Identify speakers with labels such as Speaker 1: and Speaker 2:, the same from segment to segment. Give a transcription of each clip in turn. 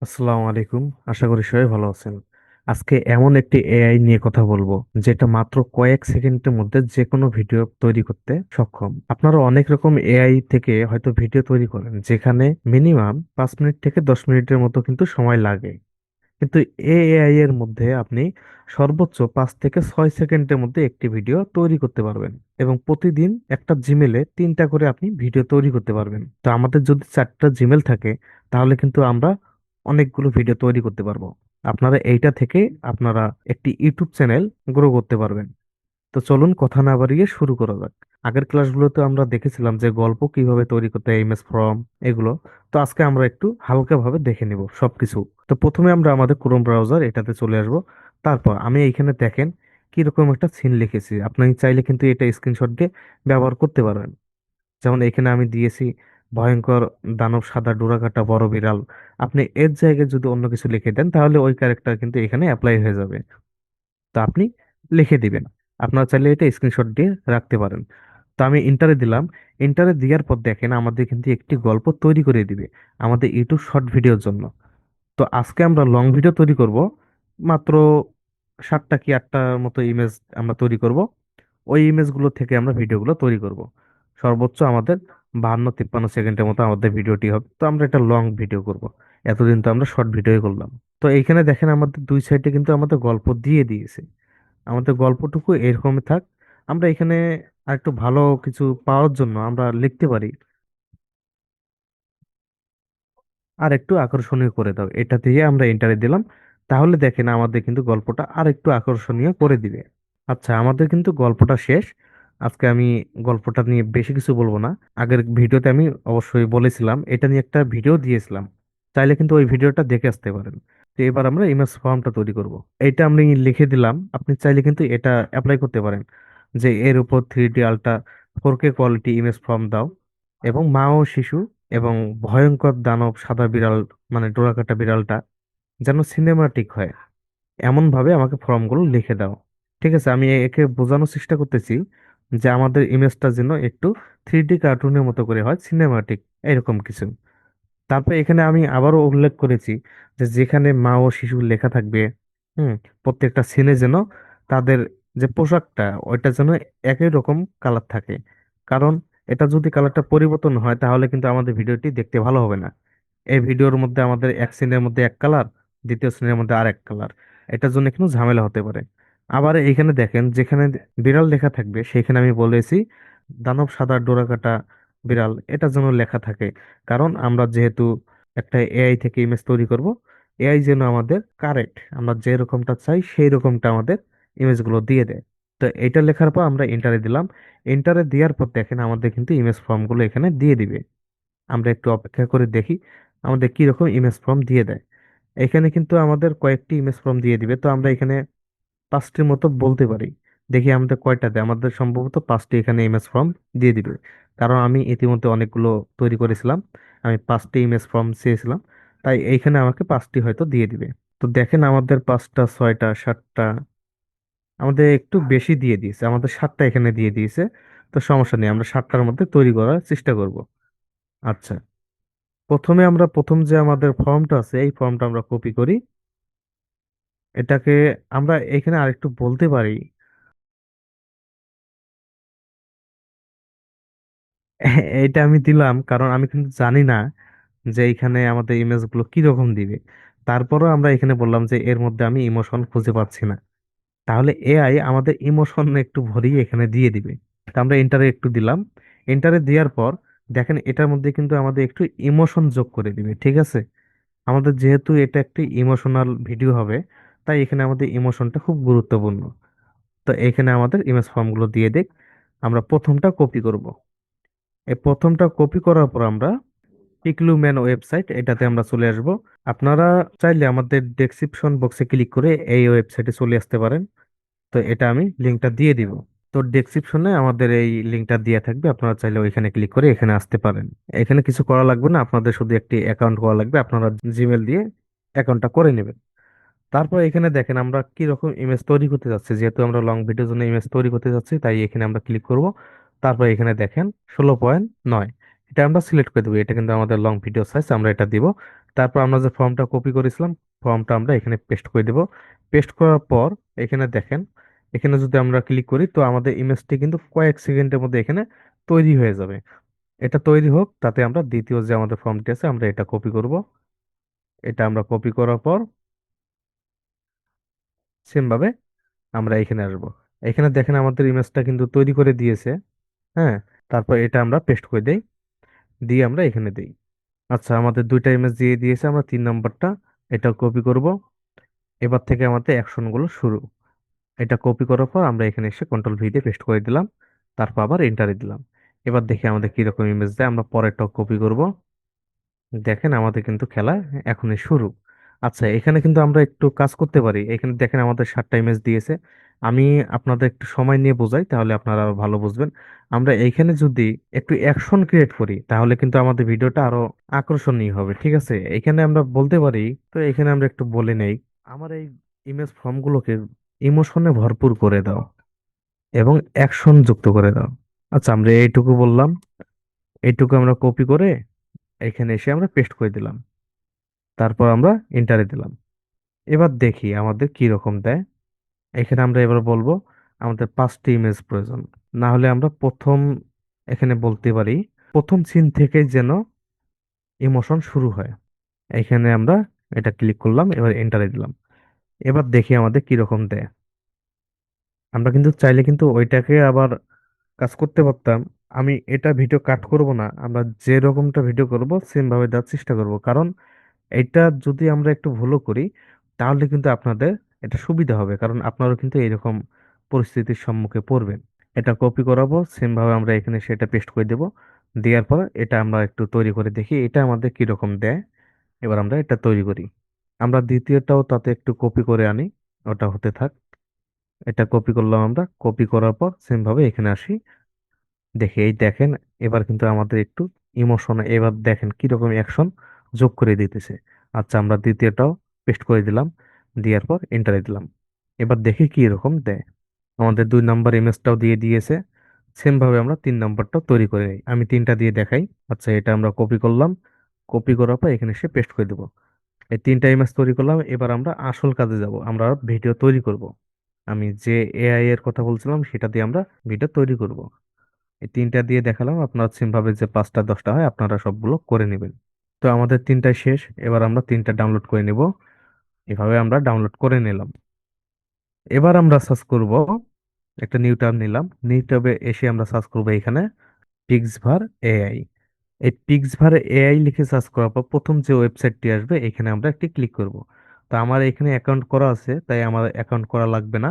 Speaker 1: আসসালামু আলাইকুম। আশা করি সবাই ভালো আছেন। আজকে এমন একটি এআই নিয়ে কথা বলবো যেটা মাত্র কয়েক সেকেন্ডের মধ্যে যে কোনো ভিডিও তৈরি করতে সক্ষম। আপনারা অনেক রকম এআই থেকে হয়তো ভিডিও তৈরি করেন যেখানে মিনিমাম 5 মিনিট থেকে 10 মিনিটের মতো কিন্তু সময় লাগে, কিন্তু এআই এর মধ্যে আপনি সর্বোচ্চ 5 থেকে 6 সেকেন্ডের মধ্যে একটি ভিডিও তৈরি করতে পারবেন এবং প্রতিদিন একটা জিমেলে 3টা করে আপনি ভিডিও তৈরি করতে পারবেন। তো আমাদের যদি 4টা জিমেল থাকে তাহলে কিন্তু আমরা অনেকগুলো ভিডিও তৈরি করতে পারবো। আপনারা এইটা থেকে আপনারা একটি ইউটিউব চ্যানেল গ্রো করতে পারবেন। তো চলুন কথা না বাড়িয়ে শুরু করা যাক। আগের ক্লাসগুলোতে আমরা দেখেছিলাম যে গল্প কিভাবে তৈরি করতে হয়, ইমেজ ফর্ম, এগুলো। তো আজকে আমরা একটু হালকাভাবে দেখে নিব সবকিছু। তো প্রথমে আমরা আমাদের ক্রোম ব্রাউজার এটাতে চলে আসব। তারপর আমি এইখানে দেখেন কিরকম একটা সিন লিখেছি, আপনি চাইলে কিন্তু এটা স্ক্রিনশট দিয়ে ব্যবহার করতে পারবেন। যেমন এখানে আমি দিয়েছি ভয়ঙ্কর দানব সাদা ডোরাকাটা বড় বিড়াল। আপনি এর জায়গায় যদি অন্য কিছু লিখে দেন তাহলে ওই ক্যারেক্টার কিন্তু এখানে অ্যাপ্লাই হয়ে যাবে। তো আপনি লিখে দিবেন। আপনারা চাইলে এটা স্ক্রিনশট দিয়ে রাখতে পারেন। তো আমি ইন্টারে দিলাম। ইন্টারে দেওয়ার পর দেখেন আমাদের কিন্তু একটি গল্প তৈরি করে দিবে আমাদের ইউটিউব শর্ট ভিডিওর জন্য। তো আজকে আমরা লং ভিডিও তৈরি করব। মাত্র 7টা কি 8টার মতো ইমেজ আমরা তৈরি করব। ওই ইমেজগুলো থেকে আমরা ভিডিওগুলো তৈরি করব। সর্বোচ্চ আমাদের 52-53 সেকেন্ডের মতো আমাদের ভিডিওটি হবে। তো আমরা এটা লং ভিডিও করব। এতদিন তো আমরা শর্ট ভিডিও করলাম। তো এইখানে দেখেন আমাদের দুই সাইডে কিন্তু আমাদের গল্প দিয়ে দিয়েছে। আমাদের গল্পটুকু এরকমই থাক। আমরা এখানে আরেকটু ভালো কিছু পাওয়ার জন্য আমরা লিখতে পারি, আর একটু আকর্ষণীয় করে দাও। এটা দিয়ে আমরা এন্টারে দিলাম। তাহলে দেখেন আমাদের কিন্তু গল্পটা আর একটু আকর্ষণীয় করে দিবে। আচ্ছা, আমাদের কিন্তু গল্পটা শেষ। আজকে আমি গল্পটা নিয়ে বেশি কিছু বলবো না। আগের ভিডিওতে আমি অবশ্যই বলেছিলাম, এটা নিয়ে একটা ভিডিও দিয়েছিলাম, চাইলে কিন্তু ওই ভিডিওটা দেখে আসতে পারেন। তো এবার আমরা ইমেজ ফর্মটা তৈরি করব। এটা আমি লিখে দিলাম, আপনি চাইলে কিন্তু এটা অ্যাপ্লাই করতে পারেন যে এর উপর 3D ultra 4K quality image form দাও এবং মা ও শিশু এবং ভয়ঙ্কর দানব সাদা বিড়াল, মানে ডোরাকাটা বিড়ালটা যেন সিনেমাটিক হয় এমন ভাবে আমাকে ফর্মগুলো লিখে দাও। ঠিক আছে, আমি একে বোঝানোর চেষ্টা করতেছি যে আমাদের ইমেজটা যেন একটু 3D কার্টুনের মতো করে হয়, সিনেমাটিক, এরকম কিছু। তারপর এখানে আমি আবারও উল্লেখ করেছি যে যেখানে মা ও শিশু লেখা থাকবে, হুম, প্রত্যেকটা সিনে যেন তাদের যে পোশাকটা ওইটা যেন একই রকম কালার থাকে। কারণ এটা যদি কালারটা পরিবর্তন হয় তাহলে কিন্তু আমাদের ভিডিওটি দেখতে ভালো হবে না। এই ভিডিওর মধ্যে আমাদের এক সিনের মধ্যে এক কালার, দ্বিতীয় সিনের মধ্যে আর এক কালার, এটার জন্য কিন্তু ঝামেলা হতে পারে। আবার এখানে দেখেন যেখানে বিড়াল লেখা থাকবে সেখানে আমি বলেছি দানব সাদা ডোরাকাটা বিড়াল, এটা যেন লেখা থাকে। কারণ আমরা যেহেতু একটা এআই থেকে ইমেজ তৈরি করব, এআই যেন আমাদের কারেক্ট আমরা যে রকমটা চাই সেই রকমটা আমাদের ইমেজগুলো দিয়ে দেয়। তো এটা লেখার পর আমরা এন্টারে দিলাম। এন্টারে দেওয়ার পর দেখেন আমাদের কিন্তু ইমেজ ফর্মগুলো এখানে দিয়ে দিবে। আমরা একটু অপেক্ষা করে দেখি আমাদের কি রকম ইমেজ ফর্ম দিয়ে দেয়। এখানে কিন্তু আমাদের কয়েকটি ইমেজ ফর্ম দিয়ে দিবে। তো আমরা এখানে 5টির মতো বলতে পারি। দেখি আমাদের কয়টা দেয়, আমাদের সম্ভবত 5টি এখানে ইমেজ ফর্ম দিয়ে দিবে। কারণ আমি ইতিমধ্যে অনেকগুলো তৈরি করেছিলাম, আমি 5টি ইমেজ ফর্ম চেয়েছিলাম, তাই এইখানে আমাকে 5টি হয়তো দিয়ে দিবে। তো দেখেন আমাদের 5টা 6টা 7টা, আমাদের একটু বেশি দিয়ে দিয়েছে, আমাদের 7টা এখানে দিয়ে দিয়েছে। তো সমস্যা নেই, আমরা 7টার মধ্যে তৈরি করার চেষ্টা করব। আচ্ছা, প্রথমে আমরা প্রথম যে আমাদের ফর্মটা আছে এই ফর্মটা আমরা কপি করি। এটাকে আমরা এখানে আরেকটু বলতে পারি। এটা আমি দিলাম কারণ আমি কিন্তু জানি না যে এখানে আমাদের ইমেজ গুলো কি রকম দিবে। তারপরও আমরা এখানে বললাম যে এর মধ্যে আমি ইমোশন খুঁজে পাচ্ছি না। তাহলে এআই আমাদের ইমোশন একটু ভরিয়ে এখানে দিয়ে দিবে। তা আমরা এন্টারে একটু দিলাম। এন্টারে দেওয়ার পর দেখেন এটার মধ্যে কিন্তু আমাদের একটু ইমোশন যোগ করে দিবে। ঠিক আছে, আমাদের যেহেতু এটা একটি ইমোশনাল ভিডিও হবে, তাই এখানে আমাদের ইমোশনটা খুব গুরুত্বপূর্ণ। তো এখানে আমাদের ইমেজ ফর্মগুলো দিয়ে দেখ। আমরা প্রথমটা কপি করব। এই প্রথমটা কপি করার পর আমরা টিকলু ম্যান ওয়েবসাইট এটাতে আমরা চলে আসব। আপনারা চাইলে আমাদের ডেসক্রিপশন বক্সে ক্লিক করে এই ওয়েবসাইটে চলে আসতে পারেন। তো এটা আমি লিঙ্কটা দিয়ে দিব। তো ডেসক্রিপশনে আমাদের এই লিঙ্কটা দেওয়া থাকবে, আপনারা চাইলে ওইখানে ক্লিক করে এখানে আসতে পারেন। এখানে কিছু করা লাগবে না, আপনাদের শুধু একটি অ্যাকাউন্ট করা লাগবে, আপনারা জিমেল দিয়ে অ্যাকাউন্টটা করে নেবেন। তারপর এখানে দেখেন আমরা কি রকম ইমেজ তৈরি করতে যাচ্ছি, যেহেতু আমরা লং ভিডিওর জন্য ইমেজ তৈরি করতে যাচ্ছি তাই এখানে আমরা ক্লিক করব। তারপর এখানে দেখেন 16.9, এটা আমরা সিলেক্ট করে দেবো। এটা কিন্তু আমাদের লং ভিডিও সাইজ, আমরা এটা দিব। তারপর আমরা যে ফর্মটা কপি করেছিলাম, ফর্মটা আমরা এখানে পেস্ট করে দেব। পেস্ট করার পর এখানে দেখেন, এখানে যদি আমরা ক্লিক করি তো আমাদের ইমেজটি কিন্তু কয়েক সেকেন্ডের মধ্যে এখানে তৈরি হয়ে যাবে। এটা তৈরি হোক, তাতে আমরা দ্বিতীয় যে আমাদের ফর্মটি আছে আমরা এটা কপি করব। এটা আমরা কপি করার পর সেম ভাবে আমরা এখানে আসব। এখানে দেখেন আমাদের ইমেজটা কিন্তু তৈরি করে দিয়েছে। হ্যাঁ, তারপর এটা আমরা পেস্ট করে দেই, দিয়ে আমরা এখানে দেই। আচ্ছা, আমাদের দুইটা ইমেজ দিয়ে দিয়েছে, আমরা 3 নম্বরটা এটা কপি করব। এবার থেকে আমাদের অ্যাকশন গুলো শুরু। এটা কপি করার পর আমরা এখানে এসে কন্ট্রোল ভি দিয়ে পেস্ট করে দিলাম, তারপর আবার এন্টারে দিলাম। এবার দেখি আমাদের কিরকম ইমেজ দেয়। আমরা পরেরটা কপি করব। দেখেন আমাদের কিন্তু খেলা এখনই শুরু। আচ্ছা, এখানে কিন্তু আমরা একটু কাজ করতে পারি। এখানে দেখেন আমাদের 7টা ইমেজ দিয়েছে। আমি আপনাদের একটু সময় নিয়ে বোঝাই, তাহলে আপনারা আরো ভালো বুঝবেন। আমরা এইখানে যদি একটু অ্যাকশন ক্রিয়েট করি তাহলে কিন্তু আমাদের ভিডিওটা আরো আকর্ষণীয় হবে, ঠিক আছে? এখানে আমরা বলতে পারি, তো এখানে আমরা একটু বলে নেই, আমার এই ইমেজ ফর্মগুলোকে ইমোশনে ভরপুর করে দাও এবং অ্যাকশন যুক্ত করে দাও। আচ্ছা, আমরা এইটুকু বললাম। এইটুকু আমরা কপি করে এখানে এসে আমরা পেস্ট করে দিলাম, তারপর আমরা এন্টারে দিলাম। এবার দেখি আমাদের কি রকম দেয়। এখানে আমরা এবার বলবো আমাদের 5টি ইমেজ প্রয়োজন। না হলে আমরা প্রথম এখানে বলতে পারি প্রথম সিন থেকে যেন ইমোশন শুরু হয়। এখানে আমরা এটা ক্লিক করলাম, এবার এন্টারে দিলাম। এবার দেখি আমাদের কি রকম দেয়। আমরা কিন্তু চাইলে কিন্তু ওইটাকে আবার কাজ করতে পারতাম। আমি এটা ভিডিও কাট করব না, আমরা যে রকমটা ভিডিও করব সেম ভাবে দেওয়ার চেষ্টা করব, কারণ এটা যদি আমরা একটু ভুলও করি তাহলে কিন্তু আপনাদের এটা সুবিধা হবে, কারণ আপনারাও কিন্তু এরকম পরিস্থিতির সম্মুখে পড়বেন। এটা কপি করাবো, সেম ভাবে আমরা এখানে সেটা পেস্ট করে দেব। দেওয়ার পর এটা আমরা একটু তৈরি করে দেখি এটা আমাদের কি রকম দেয়। এবার আমরা এটা তৈরি করি। আমরা দ্বিতীয়টাও তাতে একটু কপি করে আনি, ওটা হতে থাক। এটা কপি করলাম, আমরা কপি করার পর সেম ভাবে এখানে আসি। দেখে এই দেখেন, এবার কিন্তু আমাদের একটু ইমোশন, এবার দেখেন কিরকম অ্যাকশন যোগ করে দিতেছে। আচ্ছা, আমরা দ্বিতীয়টাও পেস্ট করে দিলাম, দেওয়ার পর এন্টারে দিলাম। এবার দেখি কি এরকম দেয়। আমাদের 2 নম্বর ইমেজটাও দিয়ে দিয়েছে। সেম ভাবে আমরা 3 নম্বরটাও তৈরি করে নিই, আমি 3টা দিয়ে দেখাই। আচ্ছা, এটা আমরা কপি করলাম, কপি করার পর এখানে এসে পেস্ট করে দেবো। এই 3টা ইমেজ তৈরি করলাম, এবার আমরা আসল কাজে যাব, আমরা ভিডিও তৈরি করব। আমি যে এআই এর কথা বলছিলাম সেটা দিয়ে আমরা ভিডিও তৈরি করব। এই 3টা দিয়ে দেখালাম, আপনার সেম ভাবে যে 5টা 10টা হয় আপনারা সবগুলো করে নেবেন। তো আমাদের 3টাই শেষ, এবার আমরা 3টা ডাউনলোড করে নেব। এভাবে আমরা ডাউনলোড করে নিলাম। এবার আমরা সার্চ করব, একটা নিউ ট্যাব নিলাম, নিউ ট্যাবে এসে আমরা সার্চ করব এখানে পিক্সভার এআই। এই পিক্সভার এআই লিখে সার্চ করার পর প্রথম যে ওয়েবসাইটটি আসবে এখানে আমরা একটি ক্লিক করব। তো আমার এখানে অ্যাকাউন্ট করা আছে তাই আমার অ্যাকাউন্ট করা লাগবে না।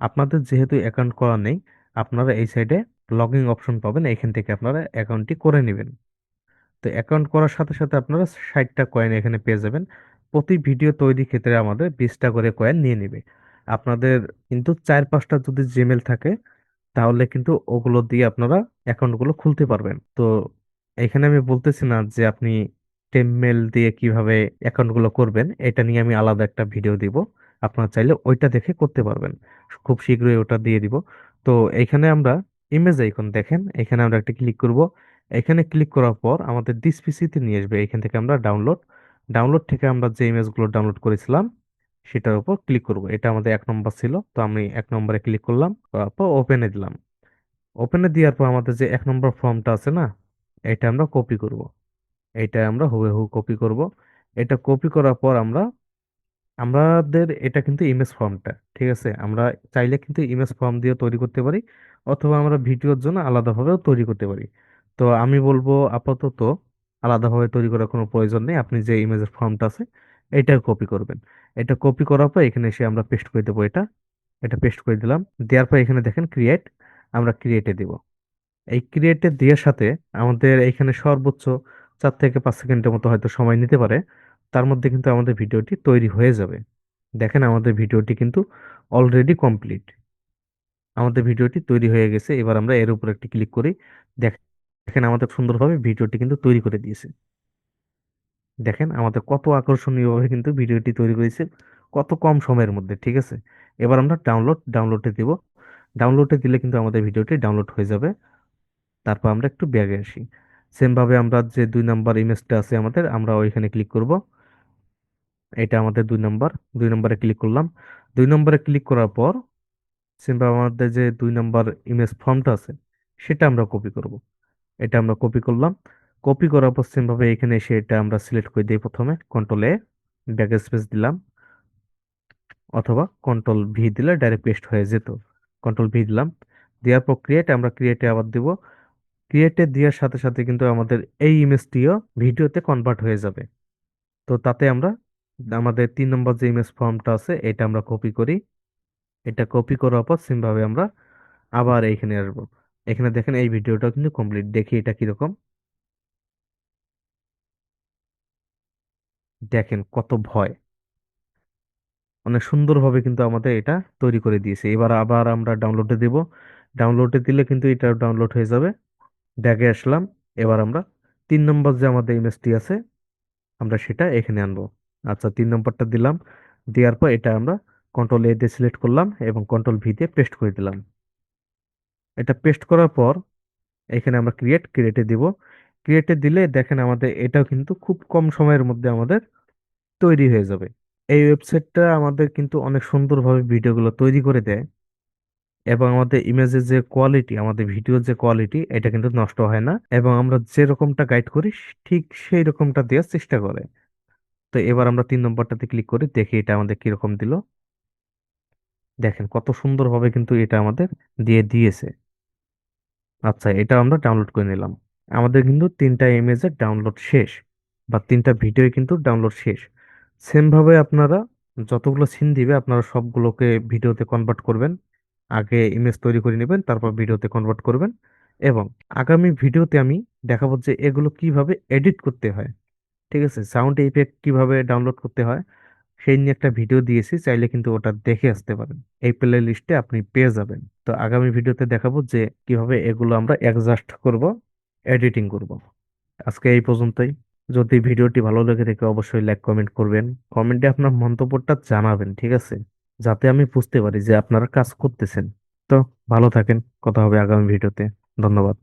Speaker 1: আপনাদের যেহেতু অ্যাকাউন্ট করা নেই, আপনারা এই সাইডে লগ ইন অপশন পাবেন, এখান থেকে আপনারা অ্যাকাউন্টটি করে নেবেন। তো অ্যাকাউন্ট করার সাথে সাথে আপনারা 60টা কয়েন এখানে পেয়ে যাবেন। প্রতি ভিডিও তৈরি ক্ষেত্রে আমাদের 20টা করে কয়েন নিয়ে নেবে। আপনাদের কিন্তু 4-5টা যদি জিমেল থাকে তাহলে কিন্তু ওগুলো দিয়ে আপনারা অ্যাকাউন্টগুলো খুলতে পারবেন। তো এখানে আমি বলতেছি না যে আপনি টেমমেল দিয়ে কিভাবে অ্যাকাউন্টগুলো করবেন, এটা নিয়ে আমি আলাদা একটা ভিডিও দিব। আপনারা চাইলে ওইটা দেখে করতে পারবেন, খুব শীঘ্রই ওটা দিয়ে দিব। তো এখানে আমরা ইমেজ আইকন দেখেন, এখানে আমরা একটা ক্লিক করব। এখানে ক্লিক করার পর আমাদের দিস পিসিতে নিয়ে আসবে, এখান থেকে আমরা ডাউনলোড, ডাউনলোড থেকে আমরা যে ইমেজগুলো ডাউনলোড করেছিলাম সেটার উপর ক্লিক করব। এটা আমাদের 1 নম্বর ছিল, তো আমি 1 নম্বরে ক্লিক করলাম, করার পর ওপেনে দিলাম। ওপেনে দেওয়ার পর আমাদের যে 1 নম্বর ফর্মটা আছে না, এটা আমরা কপি করব। এটা আমরা হুবহু কপি করব। এটা কপি করার পর আমরা আমাদের এটা কিন্তু ইমেজ ফর্মটা, ঠিক আছে? আমরা চাইলে কিন্তু ইমেজ ফর্ম দিয়ে তৈরি করতে পারি, অথবা আমরা ভিডিওর জন্য আলাদাভাবেও তৈরি করতে পারি। তো আমি বলবো আপাতত আলাদাভাবে তৈরি করার কোনো প্রয়োজন নেই, আপনি যে ইমেজের ফর্মটা আছে এটা কপি করবেন। এটা কপি করার পর এখানে এসে আমরা পেস্ট করে দেবো। এটা এটা পেস্ট করে দিলাম। দেওয়ার পর এখানে দেখেন ক্রিয়েট, আমরা ক্রিয়েটে দিব। এই ক্রিয়েটে দেওয়ার সাথে আমাদের এখানে সর্বোচ্চ 4 থেকে 5 সেকেন্ডের মতো হয়তো সময় নিতে পারে, তার মধ্যে কিন্তু আমাদের ভিডিওটি তৈরি হয়ে যাবে। দেখেন আমাদের ভিডিওটি কিন্তু অলরেডি কমপ্লিট। আমাদের ভিডিওটি তৈরি হয়ে গেছে, এবার আমরা এর উপর একটি ক্লিক করি। দেখেন আমাদের সুন্দরভাবে ভিডিওটি কিন্তু তৈরি করে দিয়েছে। দেখেন আমাদের কত আকর্ষণীয়ভাবে কিন্তু ভিডিওটি তৈরি করেছে, কত কম সময়ের মধ্যে, ঠিক আছে? এবার আমরা ডাউনলোডে দিব। ডাউনলোডে দিলে কিন্তু আমাদের ভিডিওটি ডাউনলোড হয়ে যাবে। তারপর আমরা একটু ব্যাগে আসি। সেম ভাবে আমরা যে 2 নম্বর ইমেজটা আছে আমাদের, আমরা ওইখানে ক্লিক করব। এটা আমাদের 2 নম্বর। 2 নম্বরে ক্লিক করলাম। 2 নম্বরে ক্লিক করার পর সিম্পল আমাদের যে 2 নম্বর ইমেজ ফর্মটা আছে সেটা আমরা কপি করব। এটা আমরা কপি করলাম। কপি করার পর সেম ভাবে এখানে এসে এটা আমরা সিলেক্ট করে দিই, প্রথমে কন্ট্রোল ব্যাক স্পেস দিলাম, অথবা কন্ট্রোল V দিলে ডাইরেক্ট পেস্ট হয়ে যেত। কন্ট্রোল V দিলাম, দেওয়ার পর ক্রিয়েট, আমরা ক্রিয়েটে আবার দিব। ক্রিয়েটে দেওয়ার সাথে সাথে কিন্তু আমাদের এই ইমেজটিও ভিডিওতে কনভার্ট হয়ে যাবে। তো তাতে আমরা আমাদের 3 নম্বর যে ইমেজ ফর্মটা আছে এটা আমরা কপি করি। এটা কপি করার পর সেম ভাবে আমরা আবার এইখানে আসবো। এখানে দেখেন এই ভিডিওটা কিন্তু কমপ্লিট, দেখি এটা কিরকম। দেখেন কত ভয়, অনেক সুন্দরভাবে কিন্তু আমাদের এটা তৈরি করে দিয়েছে। এবার আবার আমরা ডাউনলোডে দেব। ডাউনলোডে দিলে কিন্তু এটা ডাউনলোড হয়ে যাবে। ব্যাগে আসলাম। এবার আমরা 3 নম্বর যে আমাদের ইমেজটি আছে আমরা সেটা এখানে আনবো। আচ্ছা, 3 নম্বরটা দিলাম। দেওয়ার পর এটা আমরা কন্ট্রোল দিয়ে সিলেক্ট করলাম এবং কন্ট্রোল V দিয়ে পেস্ট করে দিলাম। এটা পেস্ট করার পর এখানে আমরা ক্রিয়েটে দিব। ক্রিয়েটে দিলে দেখেন আমাদের এটাও কিন্তু খুব কম সময়ের মধ্যে আমাদের তৈরি হয়ে যাবে। এই ওয়েবসাইটটা আমাদের কিন্তু অনেক সুন্দরভাবে ভিডিওগুলো তৈরি করে দেয়, এবং আমাদের ইমেজের যে কোয়ালিটি, আমাদের ভিডিওর যে কোয়ালিটি, এটা কিন্তু নষ্ট হয় না, এবং আমরা যে রকমটা গাইড করি ঠিক সেই রকমটা দেওয়ার চেষ্টা করে। তো এবার আমরা 3 নম্বরটাতে ক্লিক করি, দেখি এটা আমাদের কিরকম দিল। দেখেন কত সুন্দরভাবে কিন্তু এটা আমাদের দিয়ে দিয়েছে। আচ্ছা, এটা আমরা ডাউনলোড করে নিলাম। আমাদের কিন্তু 3টা ইমেজের ডাউনলোড শেষ, বা 3টা ভিডিও কিন্তু ডাউনলোড শেষ। সেম ভাবে আপনারা যতগুলো সিন দিবে আপনারা সবগুলোকে ভিডিওতে কনভার্ট করবেন। আগে ইমেজ তৈরি করে নেবেন, তারপর ভিডিওতে কনভার্ট করবেন। এবং আগামী ভিডিওতে আমি দেখাবো যে এগুলো কিভাবে এডিট করতে হয়, ঠিক আছে, সাউন্ড ইফেক্ট কিভাবে ডাউনলোড করতে হয়, সেই নিয়ে একটা ভিডিও দিয়েছি, চাইলে কিন্তু ওটা দেখে আসতে পারেন। এই প্লে লিস্টে আপনি পেয়ে যাবেন। তো আগামী ভিডিওতে দেখাবো যে কিভাবে এগুলো আমরা অ্যাডজাস্ট করব, এডিটিং করব। আজকে এই পর্যন্তই। যদি ভিডিওটি ভালো লেগে থাকে অবশ্যই লাইক কমেন্ট করবেন। কমেন্টে আপনার মন্তব্যটা জানাবেন, ঠিক আছে, যাতে আমি বুঝতে পারি যে আপনারা কাজ করতেছেন। তো ভালো থাকেন, কথা হবে আগামী ভিডিওতে। ধন্যবাদ।